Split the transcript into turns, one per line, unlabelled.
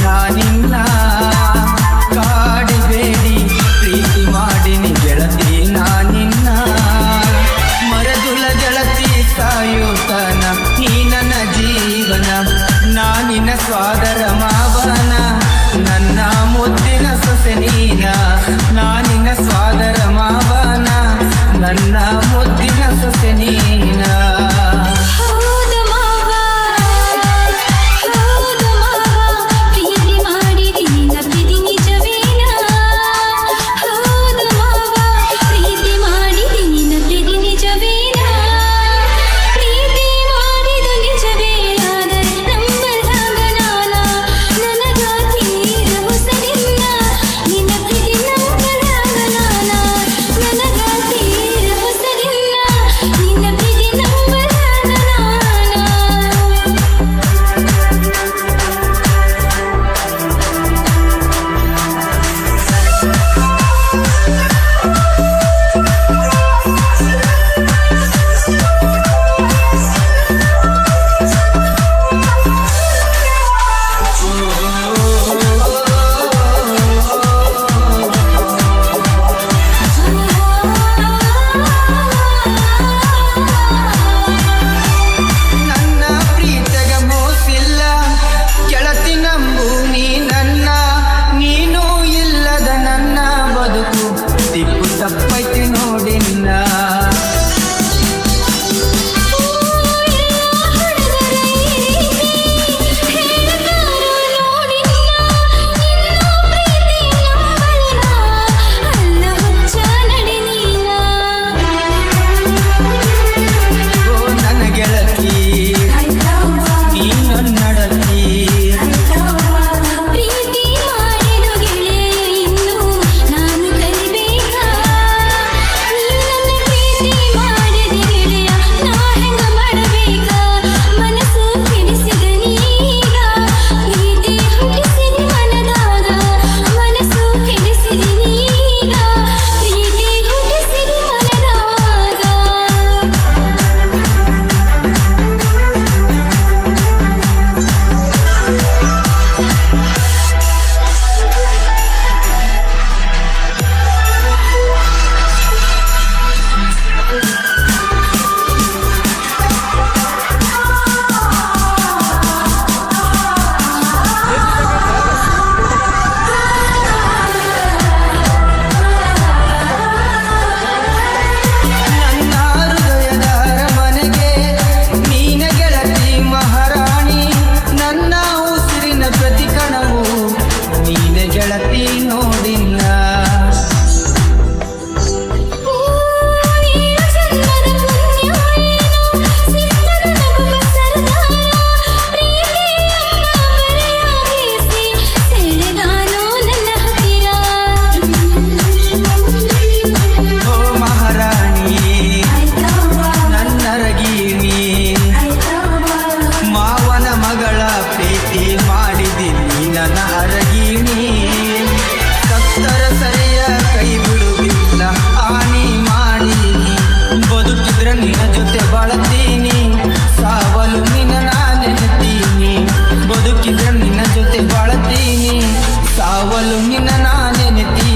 ನಾನಿನ್ನ ಕಾಡಬೇಡಿ ಪ್ರೀತಿ ಮಾಡಿನಿ ಗೆಳತಿ ನಾನಿನ್ನ ಮರದುಲ ಗೆಳತಿ ಸಾಯುತನ ನೀ ನನ್ನ ಜೀವನ ನಾನಿನ ಸ್ವಾದರ ಮಾವನ ನನ್ನ ಮುದ್ದಿನ ಸೊಸೆ ನೀನ ನಾನಿನ ಸ್ವಾದರ ಮಾವನ ನನ್ನ ಮುದ್ದಿನ ಸೊಸೆ ನೀನ ತಪ್ಪೈತಿ ನೋಡಿನ್ನ ನನ್ನ ಗೆಳತಿ ನೀ ನನ್ನಡತಿ ಗೆಳತಿ ನೋಡಿನ್ನ ಮಹಾರಾಣಿ ನನ್ನ ರಗಿಣಿ ಮಾವನ ಮಗಳ ಪ್ರೀತಿ ಮಾಡಿದ್ದೀನಿ ನನ್ನ ಅರಗಿಣಿ ಸತ್ತರ ಸರಿಯ ಕೈ ಬಿಡುವುದಿಲ್ಲ ಹಾನಿ ಮಾಡೀನಿ ಬದುಕಿದ್ರ ನಿನ್ನ ಜೊತೆ ಬಾಳತೀನಿ ಸಾವಲು ನಿನ್ನ ನಾನೆನ್ತೀನಿ ಬದುಕಿದ್ರ ನಿನ್ನ ಜೊತೆ ಬಾಳತೀನಿ ಸಾವಲು ನಿನ್ನ ನಾನೆನ್ತೀನಿ